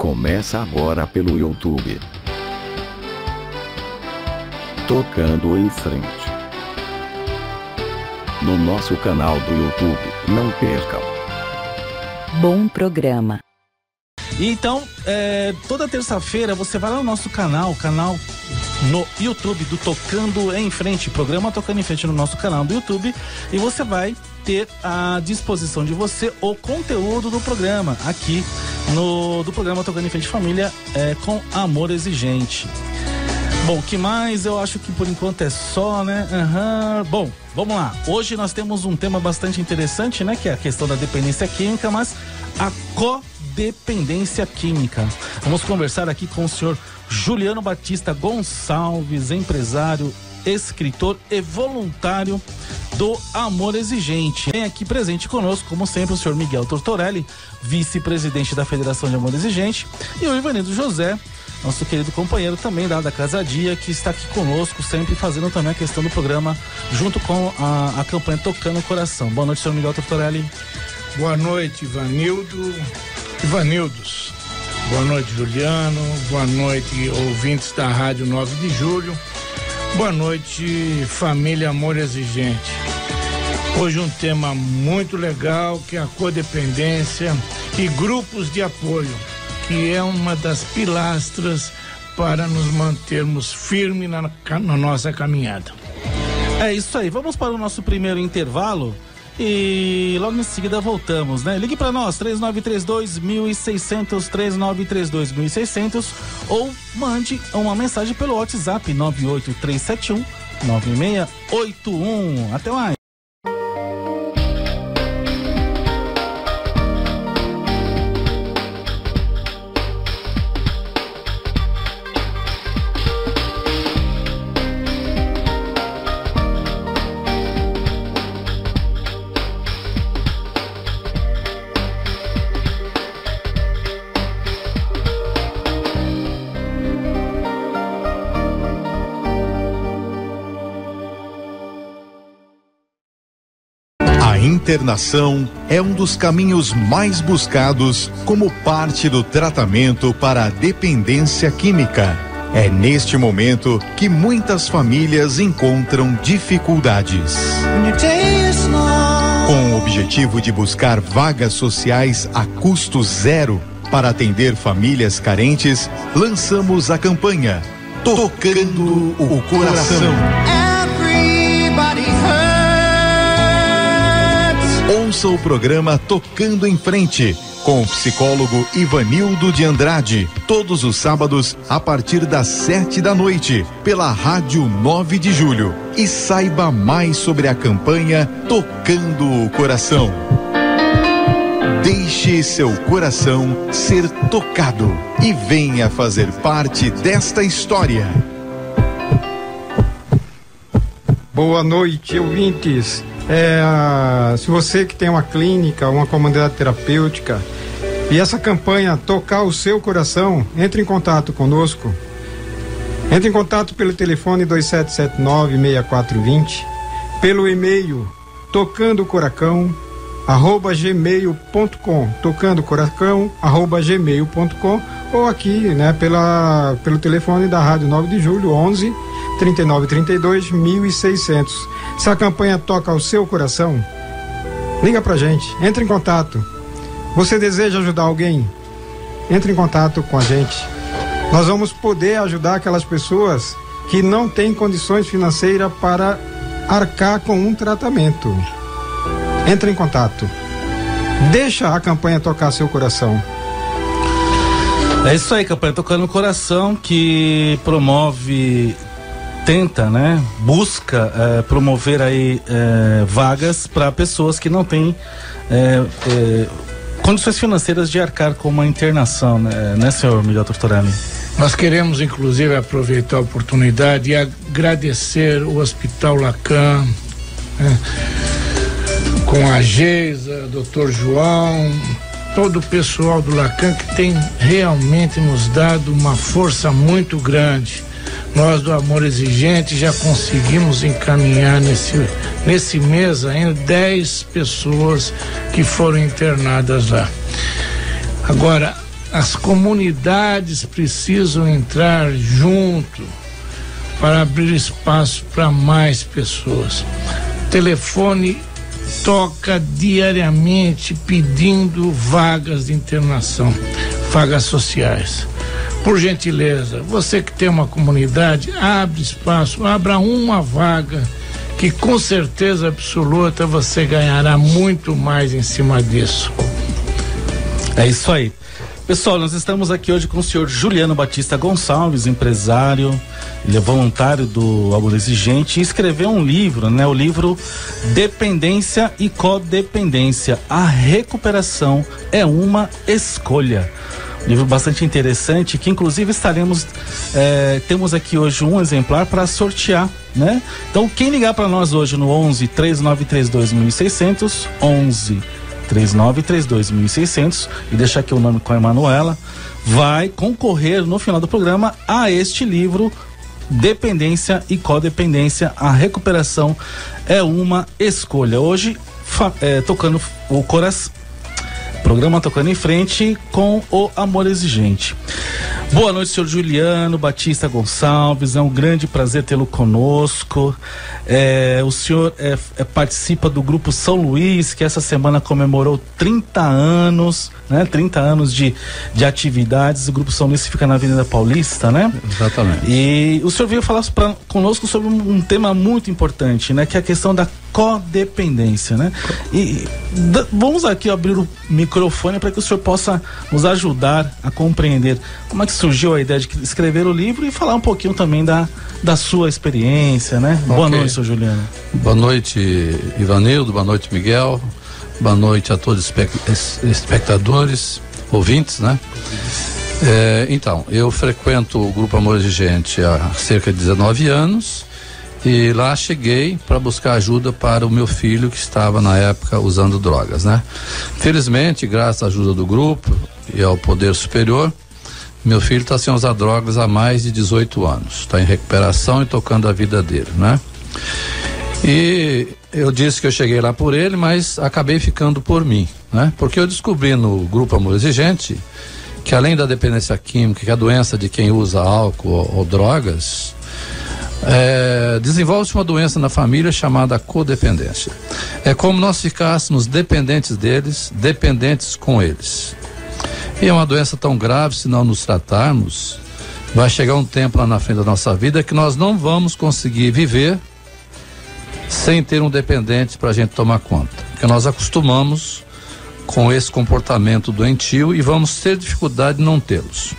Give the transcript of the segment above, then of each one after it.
Começa agora pelo YouTube. Tocando em frente. No nosso canal do YouTube, não percam. Bom programa. Então, toda terça-feira você vai lá no nosso canal no YouTube do Tocando em Frente, programa Tocando em Frente no nosso canal do YouTube, e você vai ter à disposição de você o conteúdo do programa, aqui do programa Tocando em Frente Família, com amor exigente. Bom, o que mais? Eu acho que por enquanto é só, né? Bom, vamos lá. Hoje nós temos um tema bastante interessante, né? Que é a questão da dependência química, mas a codependência química. Vamos conversar aqui com o senhor Juliano Batista Gonçalves, empresário, escritor e voluntário do Amor Exigente. Vem aqui presente conosco, como sempre, o senhor Miguel Tortorelli, vice-presidente da Federação de Amor Exigente, e o Ivanildo José, nosso querido companheiro também da Casadia, que está aqui conosco, sempre fazendo também a questão do programa, junto com a campanha Tocando o Coração. Boa noite, senhor Miguel Tortorelli. Boa noite, Ivanildos. Boa noite, Juliano. Boa noite, ouvintes da Rádio 9 de Julho. Boa noite, família Amor Exigente. Hoje um tema muito legal, que é a codependência e grupos de apoio, que é uma das pilastras para nos mantermos firmes na nossa caminhada. É isso aí, vamos para o nosso primeiro intervalo e logo em seguida voltamos, né? Ligue para nós, 3932-1600, 3932-1600, ou mande uma mensagem pelo WhatsApp 98371-9681. Até mais. A internação é um dos caminhos mais buscados como parte do tratamento para a dependência química. É neste momento que muitas famílias encontram dificuldades. Com o objetivo de buscar vagas sociais a custo zero para atender famílias carentes, lançamos a campanha Tocando o Coração. Ouça o programa Tocando em Frente, com o psicólogo Ivanildo de Andrade, todos os sábados, a partir das 7h, pela Rádio 9 de Julho. E saiba mais sobre a campanha Tocando o Coração. Deixe seu coração ser tocado e venha fazer parte desta história. Boa noite, ouvintes. Se você que tem uma clínica, uma comunidade terapêutica, e essa campanha Tocar o Seu Coração, entre em contato conosco. Entre em contato pelo telefone 2779-6420, pelo e-mail tocandocoracão@gmail.com, tocandocoracão@gmail.com, ou aqui, né, pelo telefone da Rádio 9 de Julho, 11 3932 1600. Se a campanha toca o seu coração, liga pra gente, entre em contato. Você deseja ajudar alguém? Entre em contato com a gente. Nós vamos poder ajudar aquelas pessoas que não têm condições financeiras para arcar com um tratamento. Entre em contato. Deixa a campanha tocar seu coração. É isso aí, campanha Tocando o Coração, que tenta, né, busca promover aí vagas para pessoas que não têm condições financeiras de arcar com uma internação, né, senhor Miguel Tortorelli? Nós queremos, inclusive, aproveitar a oportunidade e agradecer o Hospital Lacan, né, com a Geisa, Dr. João, todo o pessoal do Lacan, que tem realmente nos dado uma força muito grande. Nós do Amor Exigente já conseguimos encaminhar nesse mês ainda 10 pessoas que foram internadas lá. Agora, as comunidades precisam entrar junto para abrir espaço para mais pessoas. O telefone toca diariamente pedindo vagas de internação, vagas sociais. Por gentileza, você que tem uma comunidade, abre espaço, abra uma vaga, que com certeza absoluta você ganhará muito mais em cima disso. É isso aí. Pessoal, nós estamos aqui hoje com o senhor Juliano Batista Gonçalves, empresário, ele é voluntário do Amor Exigente e escreveu um livro, né? O livro Dependência e Codependência. A recuperação é uma escolha. Um livro bastante interessante, que inclusive temos aqui hoje um exemplar para sortear, né? Então, quem ligar para nós hoje no 11 3932 1600, 11 3932 1600 e deixar aqui o nome com a Emanuela, vai concorrer no final do programa a este livro Dependência e Codependência. A recuperação é uma escolha. Hoje tocando o coração, programa Tocando em Frente com o Amor Exigente. Boa noite, senhor Juliano Batista Gonçalves, é um grande prazer tê-lo conosco. O senhor participa do Grupo São Luís, que essa semana comemorou 30 anos, né? 30 anos de atividades. O Grupo São Luís fica na Avenida Paulista, né? Exatamente. E o senhor veio falar conosco sobre um tema muito importante, né? Que é a questão da codependência, né? E vamos aqui abrir o microfone para que o senhor possa nos ajudar a compreender como é que surgiu a ideia de escrever o livro e falar um pouquinho também da sua experiência, né? Okay. Boa noite, senhor Juliano. Boa noite, Ivanildo, boa noite, Miguel, boa noite a todos os espectadores, ouvintes, né? Então, eu frequento o Grupo Amor Exigente há cerca de 19 anos e lá cheguei para buscar ajuda para o meu filho que estava na época usando drogas, né? Felizmente, graças à ajuda do grupo e ao poder superior, meu filho está sem usar drogas há mais de 18 anos, está em recuperação e tocando a vida dele, né? E eu disse que eu cheguei lá por ele, mas acabei ficando por mim, né? Porque eu descobri no Grupo Amor Exigente que além da dependência química, que é a doença de quem usa álcool ou drogas, desenvolve-se uma doença na família chamada codependência. É como nós ficássemos dependentes deles, dependentes com eles. E é uma doença tão grave, se não nos tratarmos, vai chegar um tempo lá na frente da nossa vida que nós não vamos conseguir viver sem ter um dependente para a gente tomar conta. Porque nós acostumamos com esse comportamento doentio e vamos ter dificuldade de não tê-los.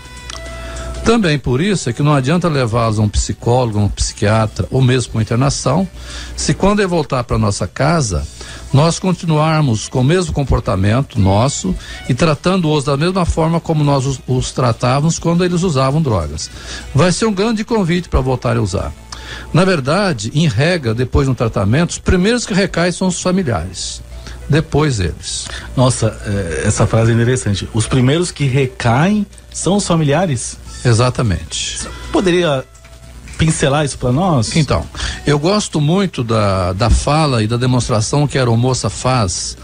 Também por isso é que não adianta levá-los a um psicólogo, um psiquiatra ou mesmo para uma internação, se quando ele voltar para nossa casa, nós continuarmos com o mesmo comportamento nosso e tratando-os da mesma forma como nós os tratávamos quando eles usavam drogas. Vai ser um grande convite para voltar a usar. Na verdade, em regra, depois do tratamento, os primeiros que recaem são os familiares. Depois eles. Nossa, essa frase é interessante. Os primeiros que recaem são os familiares? Exatamente. Você poderia pincelar isso para nós? Então, eu gosto muito da fala e da demonstração que a aeromoça faz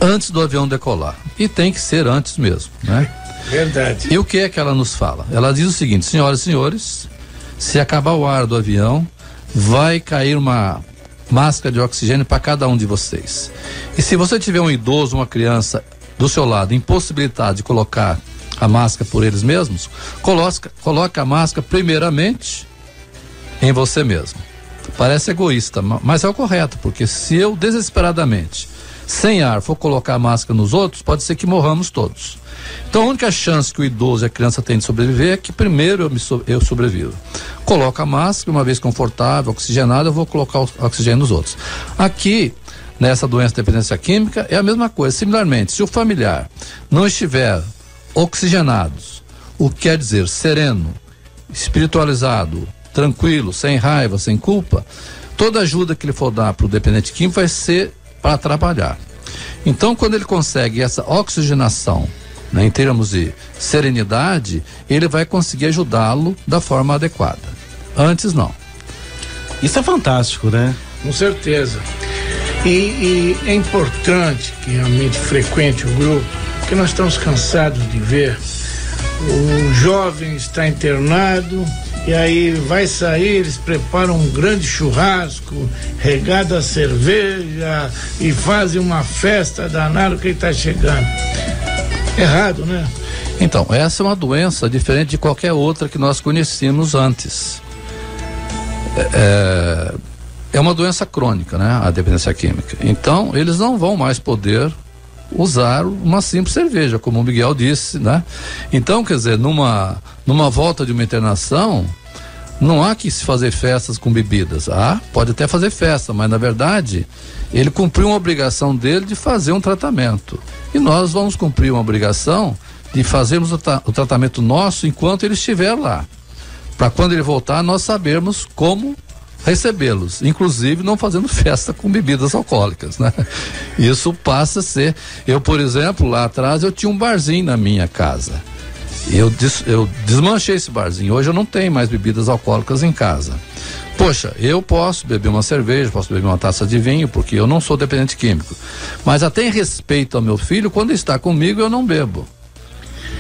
antes do avião decolar. E tem que ser antes mesmo, né? Verdade. E o que é que ela nos fala? Ela diz o seguinte: senhoras e senhores, se acabar o ar do avião, vai cair uma máscara de oxigênio para cada um de vocês. E se você tiver um idoso, uma criança do seu lado, impossibilitado de colocar a máscara por eles mesmos, coloca a máscara primeiramente em você mesmo. Parece egoísta, mas é o correto, porque se eu desesperadamente, sem ar, for colocar a máscara nos outros, pode ser que morramos todos. Então a única chance que o idoso e a criança têm de sobreviver é que primeiro eu sobrevivo. Coloco a máscara, uma vez confortável, oxigenada, eu vou colocar o oxigênio nos outros. Aqui, nessa doença de dependência química, é a mesma coisa. Similarmente, se o familiar não estiver oxigenados, o que quer dizer sereno, espiritualizado, tranquilo, sem raiva, sem culpa, toda ajuda que ele for dar para o dependente químico vai ser para atrapalhar. Então, quando ele consegue essa oxigenação, né, em termos de serenidade, ele vai conseguir ajudá-lo da forma adequada. Antes não. Isso é fantástico, né? Com certeza. E é importante que realmente frequente o grupo, porque nós estamos cansados de ver jovem está internado e aí vai sair, eles preparam um grande churrasco, regado a cerveja e fazem uma festa danada que ele está chegando. Errado, né? Então, essa é uma doença diferente de qualquer outra que nós conhecíamos antes. É uma doença crônica, né? A dependência química. Então, eles não vão mais poder usar uma simples cerveja, como o Miguel disse, né? Então, quer dizer, numa volta de uma internação, não há que se fazer festas com bebidas. Pode até fazer festa, mas na verdade ele cumpriu uma obrigação dele de fazer um tratamento. E nós vamos cumprir uma obrigação de fazermos o tratamento nosso enquanto ele estiver lá. Para quando ele voltar, nós sabermos como recebê-los, inclusive não fazendo festa com bebidas alcoólicas, né? Isso passa a ser. Eu, por exemplo, lá atrás eu tinha um barzinho na minha casa. Eu desmanchei esse barzinho. Hoje eu não tenho mais bebidas alcoólicas em casa. Poxa, eu posso beber uma cerveja, posso beber uma taça de vinho, porque eu não sou dependente químico. Mas até em respeito ao meu filho, quando ele está comigo, eu não bebo.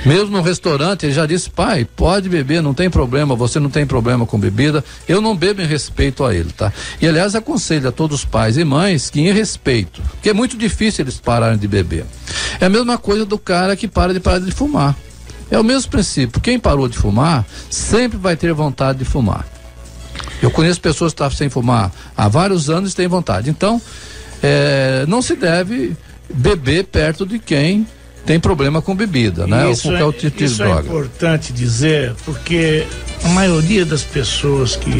Mesmo no restaurante, ele já disse: pai, pode beber, não tem problema, você não tem problema com bebida. Eu não bebo em respeito a ele, tá? E aliás, aconselho a todos os pais e mães que em respeito, porque é muito difícil eles pararem de beber. É a mesma coisa do cara que para de fumar. É o mesmo princípio. Quem parou de fumar sempre vai ter vontade de fumar. Eu conheço pessoas que estavam sem fumar há vários anos e têm vontade. Então, não se deve beber perto de quem tem problema com bebida, né? Ou qualquer outro tipo de droga. Isso é importante dizer, porque a maioria das pessoas que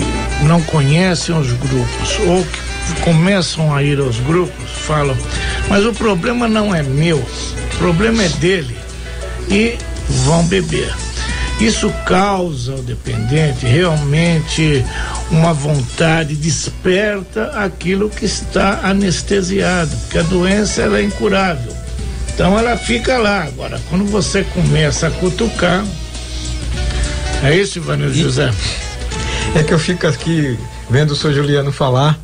não conhecem os grupos ou que começam a ir aos grupos falam: mas o problema não é meu, o problema é dele, e vão beber. Isso causa ao dependente realmente uma vontade, desperta aquilo que está anestesiado, porque a doença ela é incurável. Então ela fica lá. Agora, quando você começa a cutucar, é isso, Ivanildo José? É que eu fico aqui vendo o senhor Juliano falar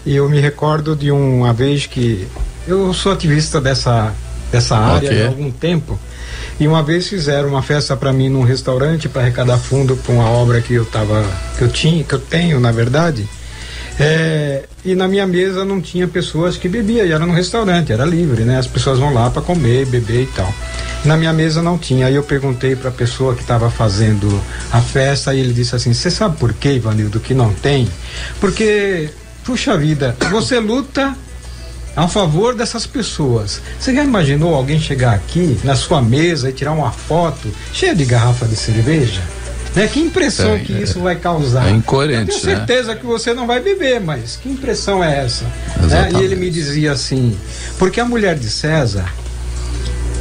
e eu me recordo de uma vez que eu sou ativista dessa área há algum tempo, e uma vez fizeram uma festa para mim num restaurante para arrecadar fundo para uma obra que eu tenho, na verdade. E na minha mesa não tinha pessoas que bebiam, e era num restaurante, era livre, né? As pessoas vão lá para comer, beber e tal. Na minha mesa não tinha. Aí eu perguntei para a pessoa que estava fazendo a festa, e ele disse assim: você sabe por quê, Ivanildo, que não tem? Porque, puxa vida, você luta a favor dessas pessoas. Você já imaginou alguém chegar aqui na sua mesa e tirar uma foto cheia de garrafa de cerveja? Né? Que impressão que isso vai causar? É incoerente, eu tenho certeza que você não vai beber, mas que impressão é essa? Né? E ele me dizia assim: porque a mulher de César,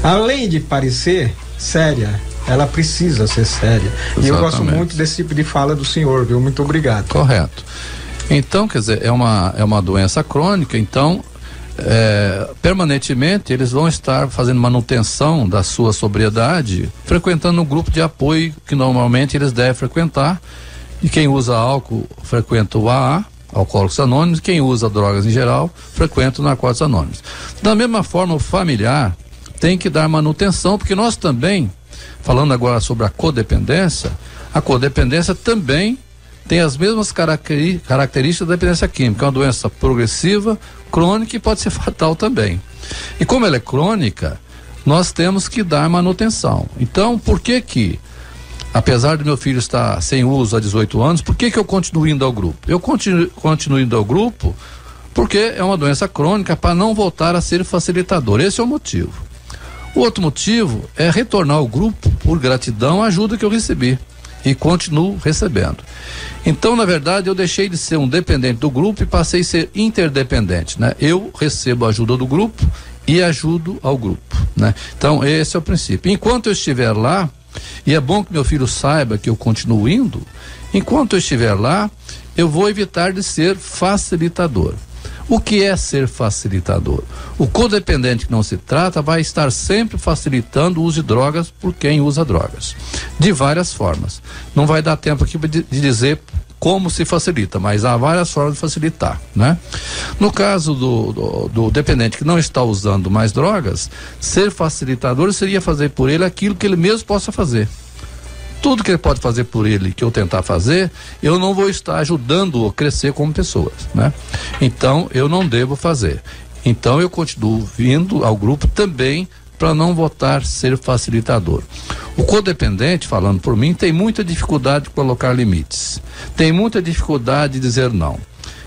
além de parecer séria, ela precisa ser séria. Exatamente. E eu gosto muito desse tipo de fala do senhor, viu? Muito obrigado. Correto. Então, quer dizer, é uma doença crônica, então permanentemente eles vão estar fazendo manutenção da sua sobriedade, frequentando um grupo de apoio que normalmente eles devem frequentar. E quem usa álcool frequenta o AA, Alcoólicos Anônimos, quem usa drogas em geral frequenta o Narcóticos Anônimos. Da mesma forma, o familiar tem que dar manutenção, porque nós também, falando agora sobre a codependência também tem as mesmas características da dependência química. É uma doença progressiva, crônica, e pode ser fatal também. E como ela é crônica, nós temos que dar manutenção. Então, por que, apesar do meu filho estar sem uso há 18 anos, por que eu continuo indo ao grupo? Eu continuo indo ao grupo porque é uma doença crônica, para não voltar a ser facilitador. Esse é o motivo. O outro motivo é retornar ao grupo por gratidão à ajuda que eu recebi. E continuo recebendo. Então, na verdade, eu deixei de ser um dependente do grupo e passei a ser interdependente, né? Eu recebo a ajuda do grupo e ajudo ao grupo, né? Então, esse é o princípio. Enquanto eu estiver lá, e é bom que meu filho saiba que eu continuo indo, enquanto eu estiver lá, eu vou evitar de ser facilitador. O que é ser facilitador? O codependente que não se trata vai estar sempre facilitando o uso de drogas por quem usa drogas, de várias formas. Não vai dar tempo aqui de dizer como se facilita, mas há várias formas de facilitar, né? No caso do dependente que não está usando mais drogas, ser facilitador seria fazer por ele aquilo que ele mesmo possa fazer. Tudo que ele pode fazer por ele, que eu tentar fazer, eu não vou estar ajudando-o a crescer como pessoa, né? Então, eu não devo fazer. Então, eu continuo vindo ao grupo também para não votar ser facilitador. O codependente, falando por mim, tem muita dificuldade de colocar limites. Tem muita dificuldade de dizer não.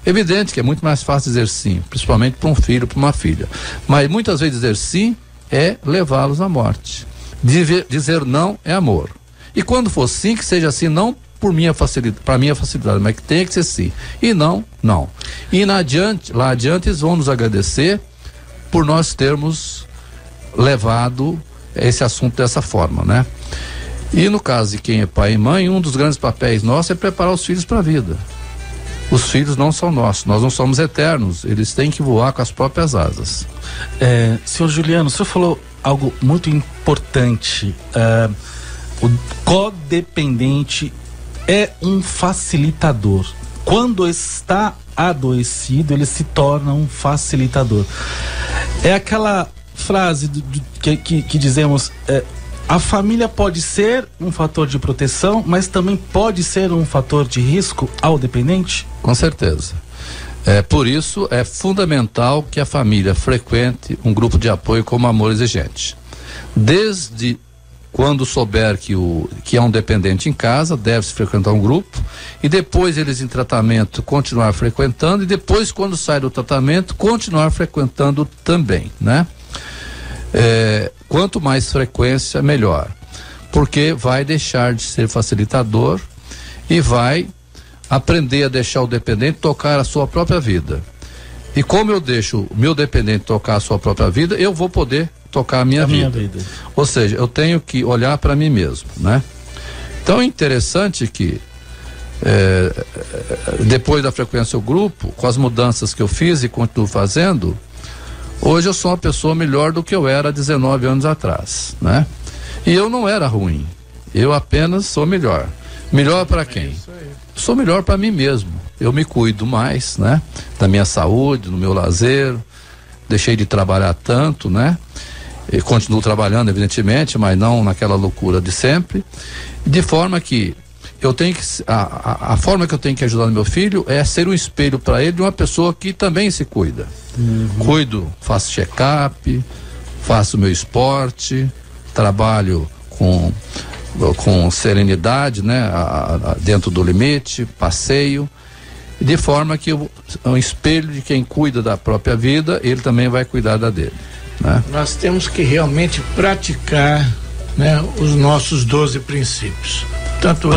Evidente que é muito mais fácil dizer sim, principalmente para um filho, para uma filha. Mas muitas vezes dizer sim é levá-los à morte. Dizer não é amor. E quando for sim, que seja sim, não para minha facilidade, mas que tenha que ser sim. E não, não. E lá adiante eles vão nos agradecer por nós termos levado esse assunto dessa forma, né? E no caso de quem é pai e mãe, um dos grandes papéis nossos é preparar os filhos para a vida. Os filhos não são nossos, nós não somos eternos, eles têm que voar com as próprias asas. Senhor Juliano, o senhor falou algo muito importante. O codependente é um facilitador. Quando está adoecido, ele se torna um facilitador. É aquela frase que dizemos, a família pode ser um fator de proteção, mas também pode ser um fator de risco ao dependente? Com certeza. Por isso é fundamental que a família frequente um grupo de apoio como Amor Exigente. Desde quando souber que é um dependente em casa, deve-se frequentar um grupo, e depois eles em tratamento continuar frequentando, e depois quando sai do tratamento continuar frequentando também, né? Quanto mais frequência, melhor, porque vai deixar de ser facilitador e vai aprender a deixar o dependente tocar a sua própria vida. E como eu deixo o meu dependente tocar a sua própria vida, eu vou poder tocar a minha vida. Ou seja, eu tenho que olhar para mim mesmo, né? Então é interessante que depois da frequência ao grupo, com as mudanças que eu fiz e continuo fazendo, hoje eu sou uma pessoa melhor do que eu era há 19 anos atrás, né? E eu não era ruim, eu apenas sou melhor. Melhor para quem? Sou melhor para mim mesmo. Eu me cuido mais, né? Da minha saúde, do meu lazer. Deixei de trabalhar tanto, né? E continuo trabalhando, evidentemente, mas não naquela loucura de sempre. De forma que eu tenho que a forma que eu tenho que ajudar meu filho é ser um espelho para ele de uma pessoa que também se cuida. Cuido, faço check-up, faço meu esporte, trabalho com serenidade, né? Dentro do limite, passeio, de forma que um espelho de quem cuida da própria vida, ele também vai cuidar da dele, né? Nós temos que realmente praticar, né, os nossos 12 princípios. Tanto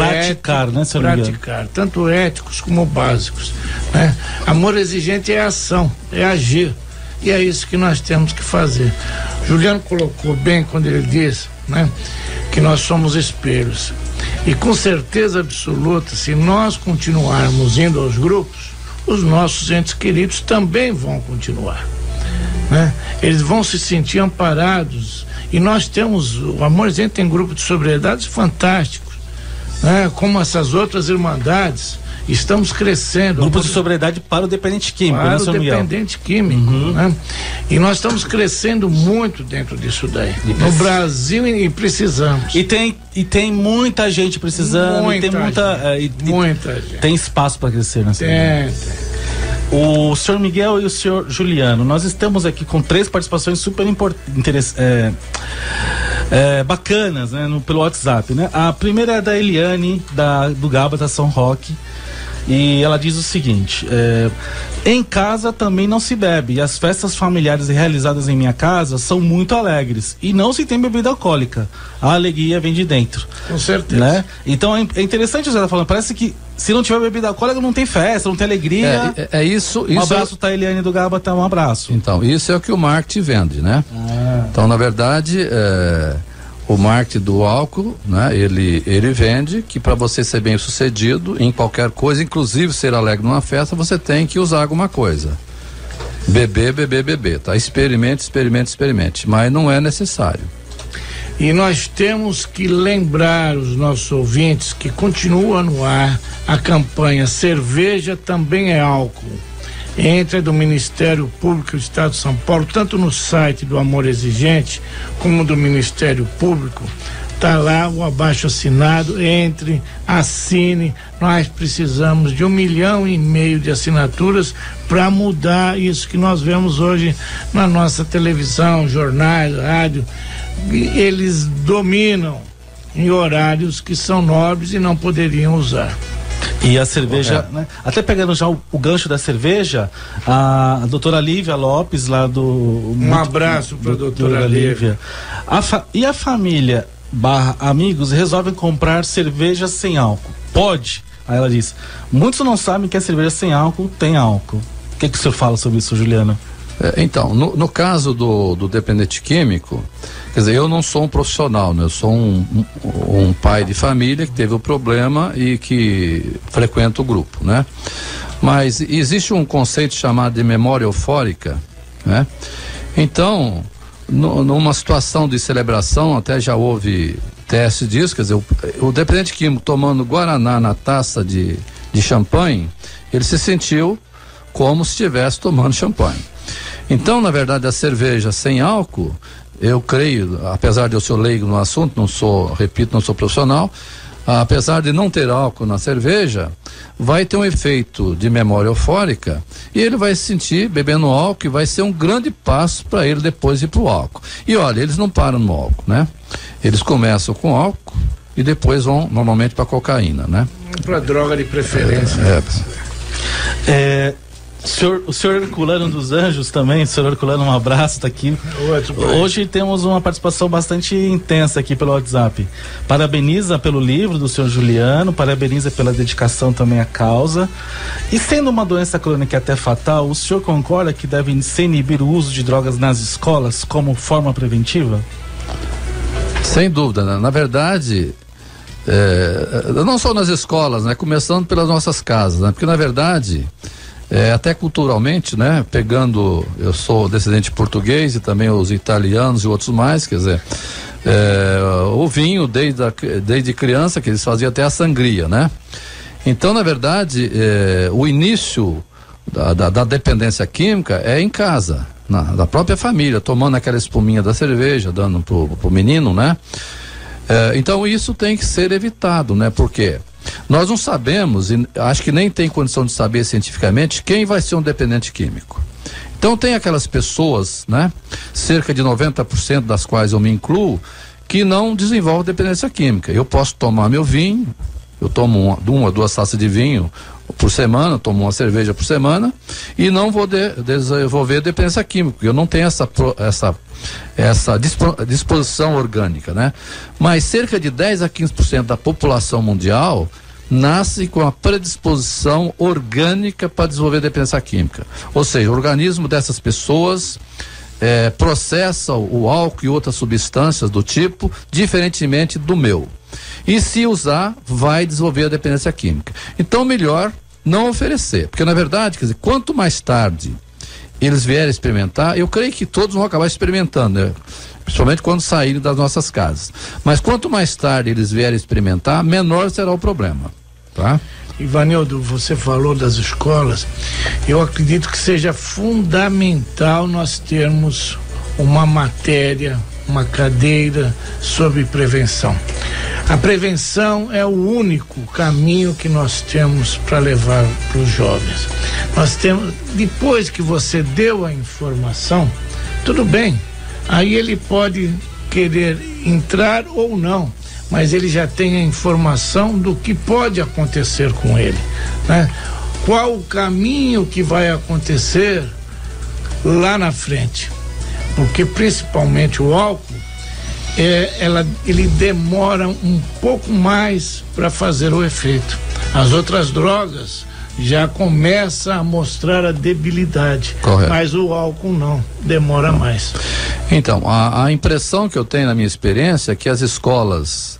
tanto éticos como básicos, né? Amor exigente é ação, é agir, e é isso que nós temos que fazer. Juliano colocou bem quando ele diz, né, que nós somos espelhos, e com certeza absoluta, se nós continuarmos indo aos grupos, os nossos entes queridos também vão continuar, né? Eles vão se sentir amparados, e nós temos, o Amor Exigente tem grupo de sobriedades fantásticos, né? Como essas outras irmandades, estamos crescendo. Grupo de sobriedade para o dependente químico, para o dependente químico, né? E nós estamos crescendo muito dentro disso daí. No Brasil, e precisamos. E tem muita gente precisando, muita gente. Tem espaço para crescer, né? Tem. O senhor Miguel e o senhor Juliano, nós estamos aqui com 3 participações super bacanas, né, pelo WhatsApp, né? A primeira é da Eliane, do Gábata São Roque, e ela diz o seguinte: em casa também não se bebe, e as festas familiares realizadas em minha casa são muito alegres, e não se tem bebida alcoólica, a alegria vem de dentro. Com certeza, né? Então é interessante você estar falando, parece que se não tiver bebida alcoólica não tem festa, não tem alegria. Isso. Um abraço, tá, Eliane do Gábata, um abraço. Então, isso é o que o marketing vende, né? Então, na verdade, o marketing do álcool, né? Ele vende que para você ser bem sucedido em qualquer coisa, inclusive ser alegre numa festa, você tem que usar alguma coisa. Beber, tá? Experimente, mas não é necessário. E nós temos que lembrar os nossos ouvintes que continua no ar a campanha Cerveja Também é Álcool. Entra do Ministério Público do Estado de São Paulo, tanto no site do Amor Exigente como do Ministério Público, Está lá o abaixo-assinado, entre, assine. Nós precisamos de 1,5 milhão de assinaturas para mudar isso que nós vemos hoje na nossa televisão, jornais, rádio. Eles dominam em horários que são nobres e não poderiam usar. E a cerveja, né? Até pegando já o gancho da cerveja, a doutora Lívia Lopes, lá do... Um abraço para a doutora Lívia. E a família / amigos resolvem comprar cerveja sem álcool? Pode? Aí ela diz, muitos não sabem que a cerveja sem álcool tem álcool. O que o senhor fala sobre isso, Juliano? Então, no caso do dependente químico, quer dizer, eu não sou um profissional, né? Eu sou um pai de família que teve o problema e que frequenta o grupo, né? Mas existe um conceito chamado de memória eufórica, né? Então, numa situação de celebração, até já houve teste disso, quer dizer, o dependente químico tomando guaraná na taça de champanhe, ele se sentiu como se estivesse tomando champanhe. Então, na verdade, a cerveja sem álcool, eu creio, apesar de eu ser leigo no assunto, não sou profissional, apesar de não ter álcool na cerveja, vai ter um efeito de memória eufórica e ele vai se sentir bebendo álcool e vai ser um grande passo para ele depois ir para o álcool. E olha, eles não param no álcool, né? Eles começam com álcool e depois vão normalmente para cocaína, né? Para droga de preferência. O senhor Herculano dos Anjos também, senhor Herculano, um abraço, tá aqui. Hoje temos uma participação bastante intensa aqui pelo WhatsApp. Parabeniza pelo livro do senhor Juliano, parabeniza pela dedicação também à causa. E sendo uma doença crônica até fatal, o senhor concorda que deve se inibir o uso de drogas nas escolas como forma preventiva? Sem dúvida, né? Na verdade, não só nas escolas, né? Começando pelas nossas casas, né? Porque na verdade... até culturalmente, né? Pegando, eu sou descendente português e também os italianos e outros mais, quer dizer, o vinho desde criança, que eles faziam até a sangria, né? Então, na verdade, o início da dependência química é em casa, da própria família, tomando aquela espuminha da cerveja, dando pro menino, né? Então isso tem que ser evitado, né? Porque nós não sabemos, e acho que nem tem condição de saber cientificamente, quem vai ser um dependente químico. Então tem aquelas pessoas, né? Cerca de 90% das quais eu me incluo, que não desenvolvem dependência química. Eu posso tomar meu vinho, eu tomo uma ou duas taças de vinho por semana, tomo uma cerveja por semana e não vou desenvolver dependência química, porque eu não tenho essa disposição orgânica, né? Mas cerca de 10 a 15% da população mundial nasce com a predisposição orgânica para desenvolver dependência química. Ou seja, o organismo dessas pessoas processa o álcool e outras substâncias do tipo diferentemente do meu. E se usar, vai desenvolver a dependência química. Então, melhor não oferecer, porque na verdade, quer dizer, quanto mais tarde eles vierem experimentar, eu creio que todos vão acabar experimentando, né? Principalmente quando saírem das nossas casas. Mas quanto mais tarde eles vierem experimentar, menor será o problema, tá? Ivanildo, você falou das escolas. Eu acredito que seja fundamental nós termos uma matéria, uma cadeira sobre prevenção. A prevenção é o único caminho que nós temos para levar para os jovens. Nós temos, depois que você deu a informação, tudo bem, aí ele pode querer entrar ou não, mas ele já tem a informação do que pode acontecer com ele, né? Qual o caminho que vai acontecer lá na frente? Porque principalmente o álcool, ele demora um pouco mais para fazer o efeito. As outras drogas já começam a mostrar a debilidade. Correto. Mas o álcool não, demora mais. Então, a impressão que eu tenho na minha experiência é que as escolas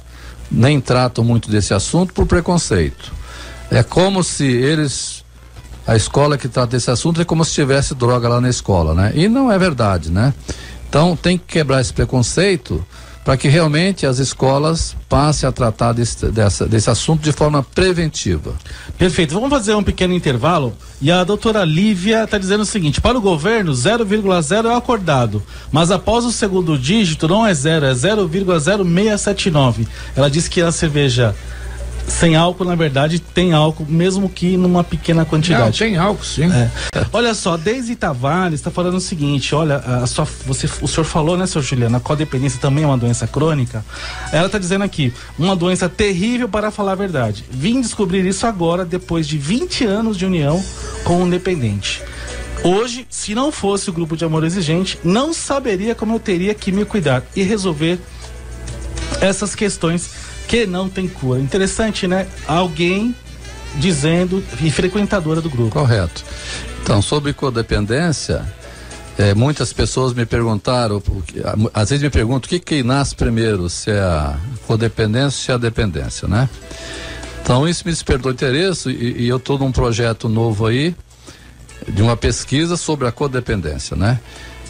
nem tratam muito desse assunto por preconceito. É como se a escola que trata desse assunto é como se tivesse droga lá na escola, né? E não é verdade, né? Então tem que quebrar esse preconceito, para que realmente as escolas passem a tratar desse assunto de forma preventiva. Perfeito, vamos fazer um pequeno intervalo e a doutora Lívia está dizendo o seguinte: para o governo 0,0 é o acordado, mas após o segundo dígito não é 0, é 0,0679. Ela disse que a cerveja sem álcool, na verdade, tem álcool, mesmo que numa pequena quantidade. Não, tem álcool, sim. Olha só, Deise Tavares está falando o seguinte: olha, o senhor falou, né, senhor Juliano, a codependência também é uma doença crônica. Ela está dizendo aqui, uma doença terrível, para falar a verdade. Vim descobrir isso agora, depois de 20 anos de união com um dependente. Hoje, se não fosse o grupo de amor exigente, não saberia como eu teria que me cuidar e resolver essas questões que não tem cura. Interessante, né? Alguém dizendo, e frequentadora do grupo. Correto. Então, sobre codependência, muitas pessoas me perguntaram, às vezes me perguntam o que nasce primeiro, se é a codependência ou se é a dependência, né? Então, isso me despertou interesse e eu estou num projeto novo aí, de uma pesquisa sobre a codependência, né?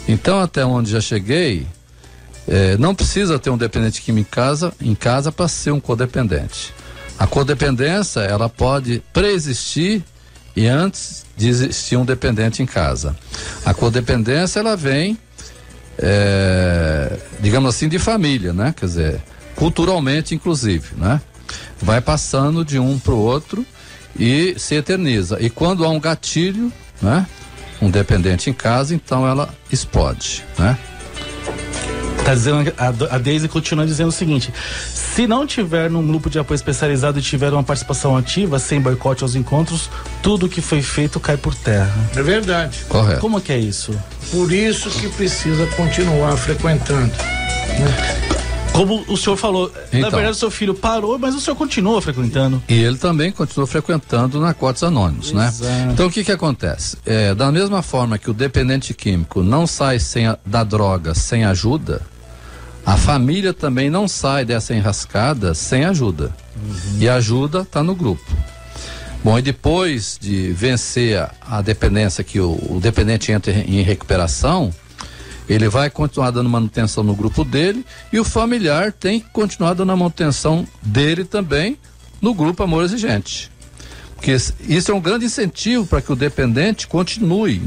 Então, até onde já cheguei, não precisa ter um dependente químico em casa para ser um codependente. A codependência, ela pode preexistir e antes de existir um dependente em casa. A codependência, ela vem, digamos assim, de família, né? Quer dizer, culturalmente, inclusive, né? Vai passando de um para o outro e se eterniza. E quando há um gatilho, né? Um dependente em casa, então ela explode, né? Tá dizendo, a Deise continua dizendo o seguinte: se não tiver num grupo de apoio especializado e tiver uma participação ativa, sem boicote aos encontros, tudo que foi feito cai por terra. É verdade. Correto. Como que é isso? Por isso que precisa continuar frequentando, né? Como o senhor falou, então, na verdade o seu filho parou, mas o senhor continua frequentando. E ele também continua frequentando Narcóticos Anônimos, né? Então o que acontece? Da mesma forma que o dependente químico não sai da droga sem ajuda, a família também não sai dessa enrascada sem ajuda. E a ajuda está no grupo. Bom, e depois de vencer a dependência, que o dependente entra em recuperação, ele vai continuar dando manutenção no grupo dele e o familiar tem que continuar dando a manutenção dele também no grupo Amor Exigente. Porque isso é um grande incentivo para que o dependente continue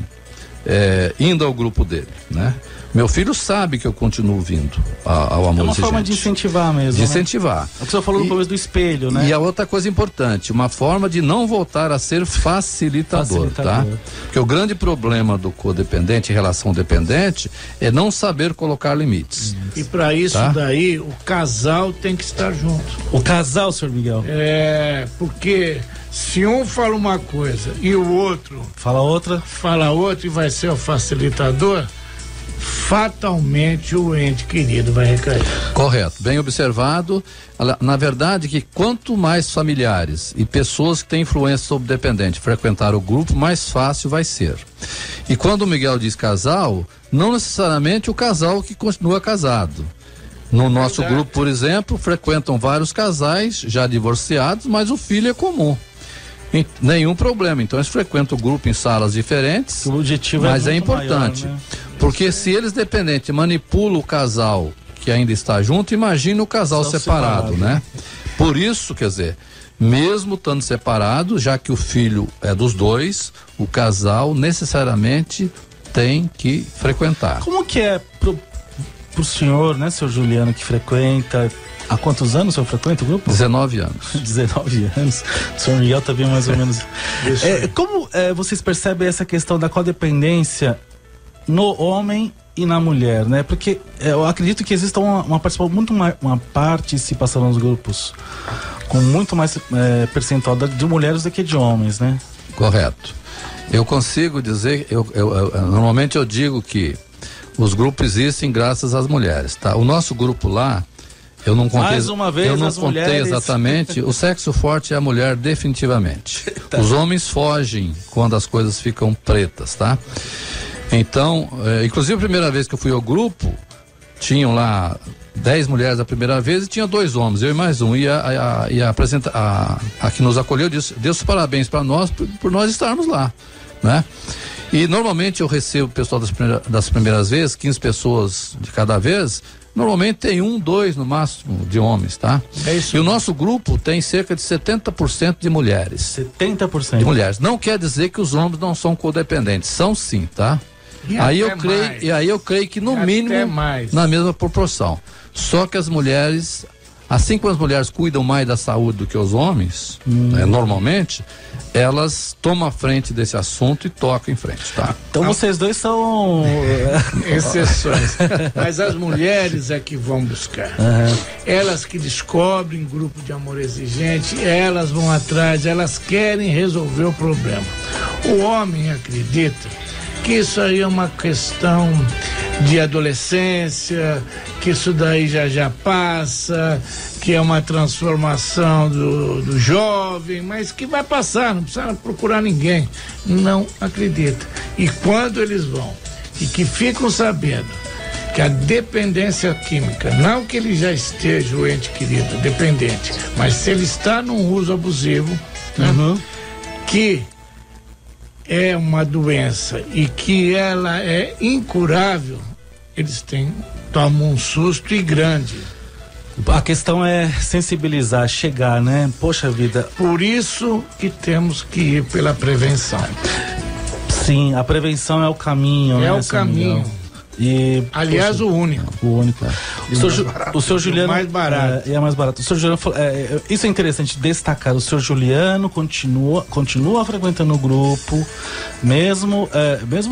indo ao grupo dele, né? Meu filho sabe que eu continuo vindo ao Amor Exigente. É uma forma de incentivar mesmo. De incentivar. É o que o senhor falou no começo do espelho, né? E a outra coisa importante, uma forma de não voltar a ser facilitador, tá? Porque o grande problema do codependente em relação ao dependente é não saber colocar limites. E para isso daí, o casal tem que estar junto. O casal, senhor Miguel? Porque se um fala uma coisa e o outro fala outra e vai ser o facilitador, fatalmente o ente querido vai recair. Correto, bem observado. Na verdade, que quanto mais familiares e pessoas que têm influência sobre o dependente frequentar o grupo, mais fácil vai ser. E quando o Miguel diz casal, não necessariamente o casal que continua casado. No nosso grupo, por exemplo, frequentam vários casais já divorciados, mas o filho é comum. Nenhum problema. Então eles frequentam o grupo em salas diferentes, o objetivo mas é importante, maior, né? Porque se eles dependentes manipulam o casal que ainda está junto, imagina o casal separado, né? Por isso, quer dizer, mesmo estando separado, já que o filho é dos dois, o casal necessariamente tem que frequentar. Como que é pro senhor, né, senhor Juliano, que frequenta? Há quantos anos o senhor frequenta o grupo? 19 anos. 19 anos. O senhor Miguel também mais ou menos. Como vocês percebem essa questão da codependência no homem e na mulher, né? Porque eu acredito que exista uma participação nos grupos com muito mais percentual de mulheres do que de homens, né? Correto. Eu consigo dizer, normalmente eu digo que os grupos existem graças às mulheres, tá? O nosso grupo lá, eu não contei, mais uma vez, eu não contei mulheres... exatamente. O sexo forte é a mulher, definitivamente. Os homens fogem quando as coisas ficam pretas, tá? Então, inclusive a primeira vez que eu fui ao grupo, tinham lá 10 mulheres a primeira vez e tinha 2 homens, eu e mais um. E a que nos acolheu disse, deu os parabéns para nós por nós estarmos lá, né? E normalmente eu recebo o pessoal das primeiras vezes, 15 pessoas de cada vez, Normalmente tem 1, 2 no máximo de homens, tá? É isso. E o nosso grupo tem cerca de 70% de mulheres. 70%. De mulheres. Não quer dizer que os homens não são codependentes, são sim, tá? E Aí até eu creio que no Até mínimo mais. na mesma proporção. Só que as mulheres, assim como as mulheres cuidam mais da saúde do que os homens, normalmente, elas tomam a frente desse assunto e tocam em frente, tá? Então vocês dois são exceções. Mas as mulheres é que vão buscar. Elas que descobrem grupo de amor exigente, elas vão atrás, elas querem resolver o problema. O homem acredita que isso aí é uma questão de adolescência, que isso daí já passa, que é uma transformação do jovem, mas que vai passar, não precisa procurar ninguém. Não acredita. E quando eles vão e que ficam sabendo que a dependência química, não que ele já esteja, o ente querido, dependente, mas se ele está num uso abusivo, né, que é uma doença e que ela é incurável, eles tomam um susto e grande. A questão é sensibilizar, chegar, né? Poxa vida. Por isso que temos que ir pela prevenção. Sim, a prevenção é o caminho, né? É o caminho. E, aliás, poxa, o único. O único. O senhor Juliano. O mais barato. É mais barato. O senhor Juliano falou, isso é interessante destacar. O senhor Juliano continua frequentando o grupo, mesmo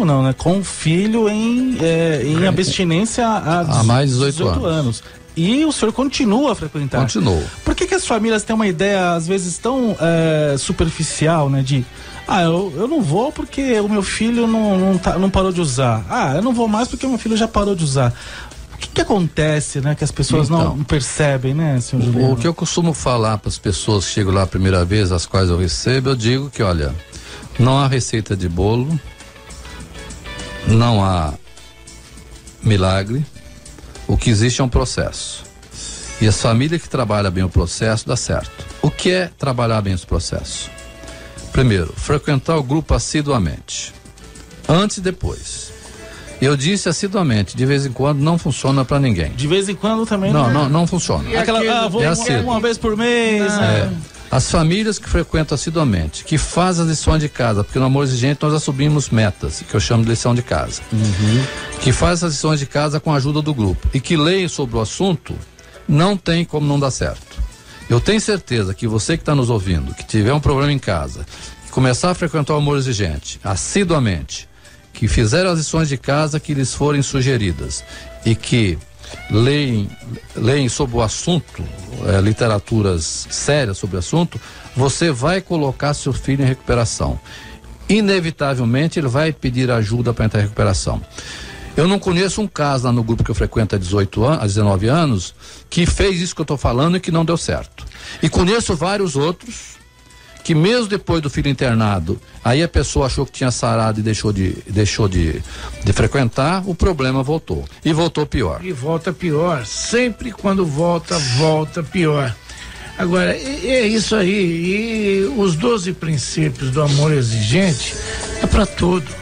não, né? Com o filho em abstinência há mais de 18 anos. E o senhor continua a frequentar. Continuo. Por que as famílias têm uma ideia, às vezes, tão superficial, né? De, eu não vou porque o meu filho não parou de usar. Eu não vou mais porque o meu filho já parou de usar. O que acontece, né? Que as pessoas não percebem, né, senhor Juliano? O que eu costumo falar para as pessoas que chegam lá a primeira vez, as quais eu recebo, eu digo que, olha, não há receita de bolo, não há milagre. O que existe é um processo. E as famílias que trabalham bem o processo dá certo. O que é trabalhar bem esse processo? Primeiro, frequentar o grupo assiduamente. Antes e depois. Eu disse assiduamente, de vez em quando não funciona para ninguém. De vez em quando também não funciona. Vou uma vez por mês. As famílias que frequentam assiduamente, que fazem as lições de casa, porque no Amor Exigente nós assumimos metas, que eu chamo de lição de casa. Que faz as lições de casa com a ajuda do grupo e que leem sobre o assunto, não tem como não dar certo. Eu tenho certeza que você que está nos ouvindo, que tiver um problema em casa, que começar a frequentar o Amor Exigente assiduamente, que fizer as lições de casa que lhes forem sugeridas e que leem sobre o assunto, literaturas sérias sobre o assunto, você vai colocar seu filho em recuperação. Inevitavelmente ele vai pedir ajuda para entrar em recuperação. Eu não conheço um caso lá no grupo que eu frequento há 19 anos que fez isso que eu estou falando e que não deu certo. E conheço vários outros que mesmo depois do filho internado, aí a pessoa achou que tinha sarado e deixou de frequentar, o problema voltou. E voltou pior. E volta pior. Sempre quando volta pior. Agora, é isso aí. E os 12 princípios do amor exigente é para tudo.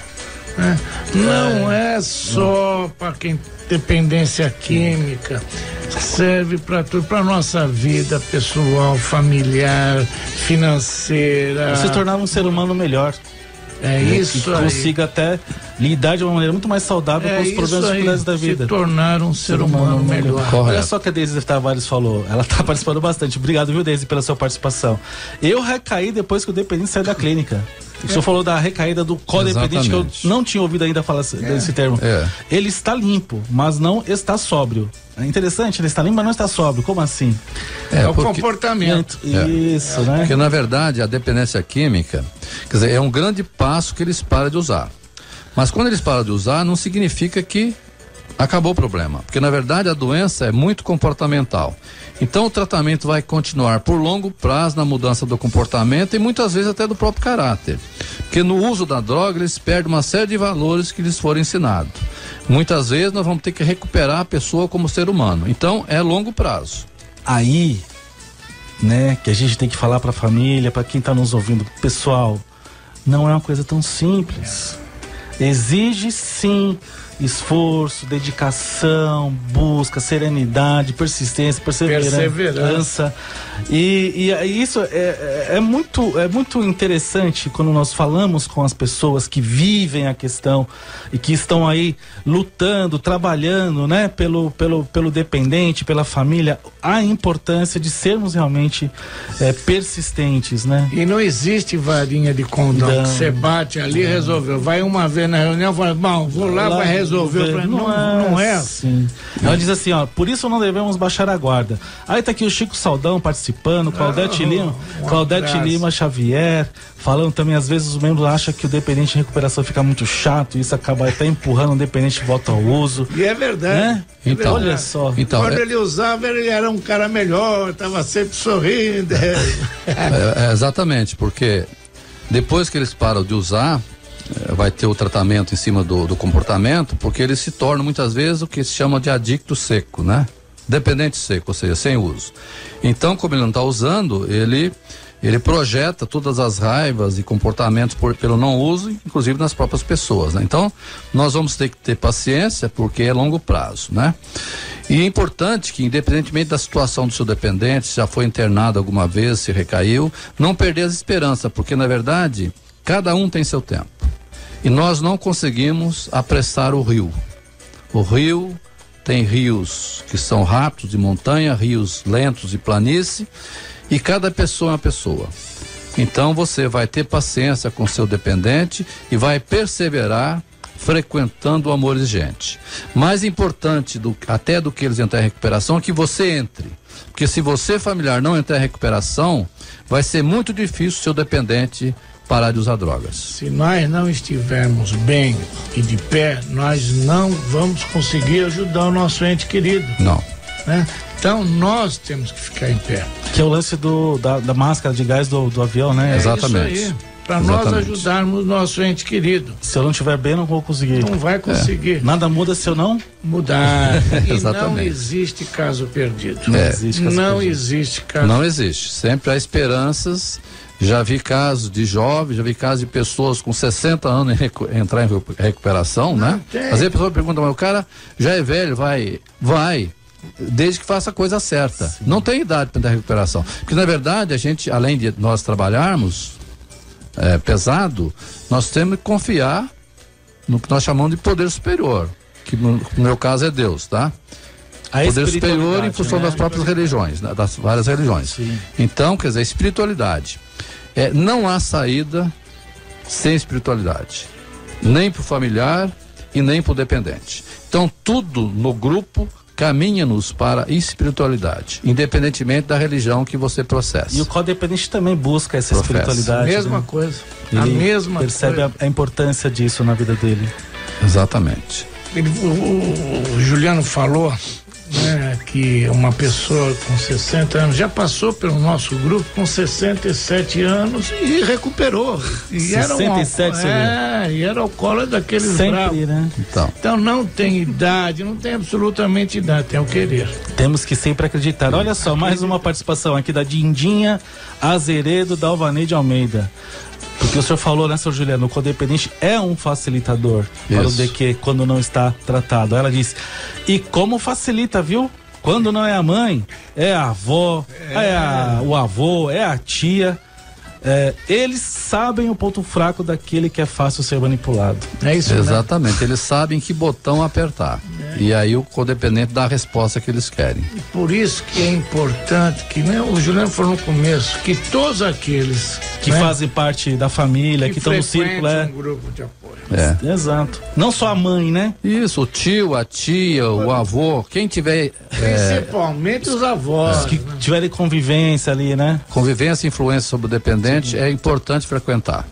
Né? Não é só para quem dependência química, serve para tudo, para nossa vida pessoal, familiar, financeira. Você tornar um ser humano melhor. É isso que consiga até lidar de uma maneira muito mais saudável com os problemas dificuldades da vida. Se tornar um ser humano melhor. Olha só que a Deise Tavares falou, ela tá participando bastante. Obrigado, viu, Deise, pela sua participação. Eu recaí depois que o dependente saiu da clínica. O senhor falou da recaída do codependente, que eu não tinha ouvido ainda falar desse termo. Ele está limpo, mas não está sóbrio. É interessante, ele está limpo, mas não está sóbrio. Como assim? É o comportamento. Isso, né? Porque, na verdade, a dependência química, quer dizer, é um grande passo que eles param de usar. Mas quando eles param de usar, não significa que acabou o problema. Porque, na verdade, a doença é muito comportamental. Então, o tratamento vai continuar por longo prazo na mudança do comportamento e muitas vezes até do próprio caráter. Porque no uso da droga, eles perdem uma série de valores que lhes foram ensinados. Muitas vezes nós vamos ter que recuperar a pessoa como ser humano. Então, é longo prazo. Aí, né, que a gente tem que falar para a família, para quem está nos ouvindo, pessoal, não é uma coisa tão simples. Exige sim esforço, dedicação, busca, serenidade, persistência, perseverança. E isso é muito interessante quando nós falamos com as pessoas que vivem a questão e que estão aí lutando, trabalhando, né, pelo dependente, pela família, a importância de sermos realmente persistentes, né? E não existe varinha de condão, Não. que você bate ali e resolveu. Vai uma vez na reunião, fala, bom, vou lá, vai resolver. Não é assim. Ela diz assim, ó, por isso não devemos baixar a guarda. Aí tá aqui o Chico Saldão participando, Claudete Lima Xavier, falando também, às vezes os membros acham que o dependente de recuperação fica muito chato, e isso acaba até empurrando o dependente de volta ao uso. E é verdade. Né? Então, olha só. Então, quando ele usava, ele era um cara melhor, estava sempre sorrindo. Exatamente, porque depois que eles param de usar, vai ter o tratamento em cima do comportamento, porque eles se tornam muitas vezes o que se chama de adicto seco, né? Dependente seco, ou seja, sem uso. Então, como ele não está usando, ele projeta todas as raivas e comportamentos pelo não uso, inclusive nas próprias pessoas, né? Então, nós vamos ter que ter paciência, porque é longo prazo, né? E é importante que, independentemente da situação do seu dependente, se já foi internado alguma vez, se recaiu, não perder as esperanças, porque, na verdade, cada um tem seu tempo. E nós não conseguimos apressar o rio. O rio tem rios que são rápidos de montanha, rios lentos de planície, e cada pessoa é uma pessoa. Então você vai ter paciência com seu dependente e vai perseverar frequentando o amor exigente. Mais importante até do que eles entrarem em recuperação é que você entre. Porque se você, familiar, não entrar em recuperação, vai ser muito difícil o seu dependente parar de usar drogas. Se nós não estivermos bem e de pé, nós não vamos conseguir ajudar o nosso ente querido. Não. Né? Então nós temos que ficar em pé. Que é o lance da máscara de gás do avião, né? Exatamente. Para nós ajudarmos o nosso ente querido. Se eu não estiver bem, não vou conseguir. Não vai conseguir. Nada muda se eu não mudar. E Exatamente. não existe caso perdido. Não existe caso perdido. Não existe. Sempre há esperanças. Já vi casos de jovens, já vi casos de pessoas com 60 anos entrar em recuperação, né? Às vezes a pessoa pergunta, mas o cara já é velho, vai, desde que faça a coisa certa. Sim. Não tem idade para entrar em recuperação. Porque, na verdade, a gente, além de nós trabalharmos pesado, nós temos que confiar no que nós chamamos de poder superior, que no meu caso é Deus, tá? Poder superior em função das próprias religiões, né? Das várias religiões. Sim. Então, quer dizer, espiritualidade. Não há saída sem espiritualidade, nem para o familiar e nem para o dependente. Então, tudo no grupo caminha-nos para a espiritualidade, independentemente da religião que você processa. E o codependente também busca essa espiritualidade. Mesma né? coisa. Ele a mesma percebe coisa. a importância disso na vida dele. Exatamente. O Juliano falou, né, que uma pessoa com 60 anos já passou pelo nosso grupo com 67 anos e recuperou. E 67, e era alcoólatra daqueles sempre, bravos. né? Então não tem idade, não tem absolutamente idade, tem o querer. Temos que sempre acreditar. Olha só, mais uma participação aqui da Dindinha Azeredo da Alvaneide Almeida. Porque o senhor falou, né, senhor Juliano, o codependente é um facilitador para o DQ quando não está tratado. Ela disse, e como facilita, viu? Quando não é a mãe, é a avó, o avô, é a tia. Eles sabem o ponto fraco daquele que é fácil ser manipulado. É isso, exatamente, eles sabem que botão apertar. E aí o codependente dá a resposta que eles querem. E por isso que é importante, que né, o Juliano falou no começo, que todos aqueles que fazem parte da família, que estão no círculo, um grupo de apoio. Exato. Não só a mãe, né? Isso, o tio, a tia, o avô, quem tiver... Principalmente os avós. Que tiverem convivência ali, né? Convivência e influência sobre o dependente é importante frequentar.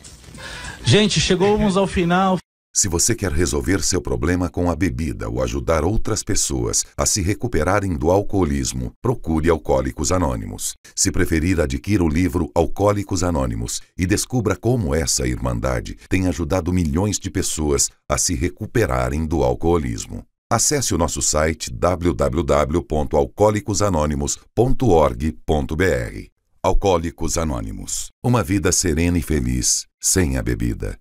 Gente, chegamos ao final. Se você quer resolver seu problema com a bebida ou ajudar outras pessoas a se recuperarem do alcoolismo, procure Alcoólicos Anônimos. Se preferir, adquira o livro Alcoólicos Anônimos e descubra como essa irmandade tem ajudado milhões de pessoas a se recuperarem do alcoolismo. Acesse o nosso site www.alcoolicosanonimos.org.br. Alcoólicos Anônimos. Uma vida serena e feliz sem a bebida.